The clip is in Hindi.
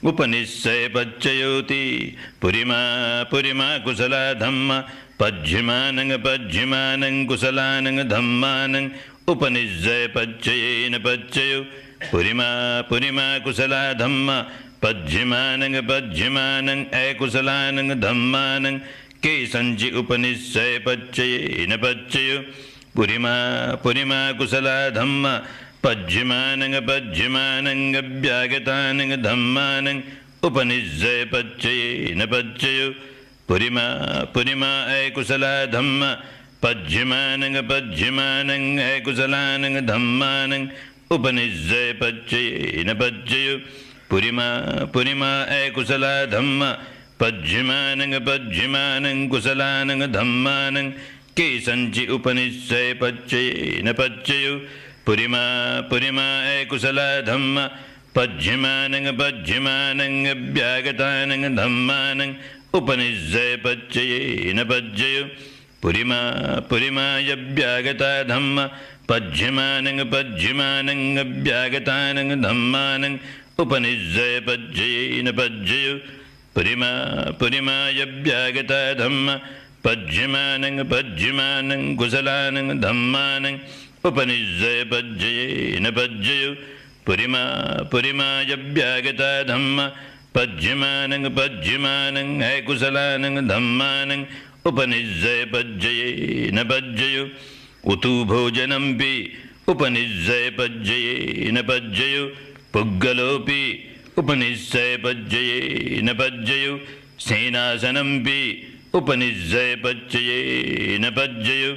उपनिश्चय पच्चयोति पुरिमा पुरिमा कुशला धम्म पज्यमानं पज्यमानं कुशलानं धम्मानं उपनिश्चय पच्चयेन पच्चयो पुरिमा पुरिमा कुशला धम्म पज्यमानं पज्यमानं अकुशलानं धम्मानं केसंचि उपनिश्चय पच्चयेन पच्चयो पुरिमा पुरिमा कुशला धम्म पज्यमानं पज्यमानं अभ्यागतानं धम्मानं उपनिश्चय पच्चयेन पच्चयो पुरिमा पुरिमा अकुशला धम्म पज्यमानं पज्यमानं अकुशलानं धम्मानं उपनिश्चय पच्चयेन पच्चयो पुरिमा पुरिमा अकुशला धम्म पज्यमानं पज्यमानं कुशलानं धम्मानं केसंचि उपनिश्चय पच्चयेन पच्चयो पुरिमा पुरिमा अकुशला धम्म पज्यमानं पज्यमानं अभ्यागतानं धम्मानं उपनिश्चय पच्चयेन पच्चयो पुरिमा पुरिमा अभ्यागता धम्म पज्यमानं पज्यमानं अभ्यागतानं धम्मानं उपनिश्चय पच्चयेन पच्चयो पुरिमा पुरिमा अभ्यागता धम्म पज्यमानं पज्यमानं कुशलानं धम्मानं उपनिश्चय पच्चयेन पच्चयो पुरिमा पुरिमा अभ्यागता धम्म पज्यमानं पज्यमानं अकुशलानं धम्मानं उपनिश्चय पच्चयेन पच्चयो उतु भोजनंपि उपनिश्चय पच्चयेन पच्चयो पुग्गलोपि उपनिश्चय पच्चयेन पच्चयो सेनासनंपि उपनिश्चय पच्चयेन पच्चयो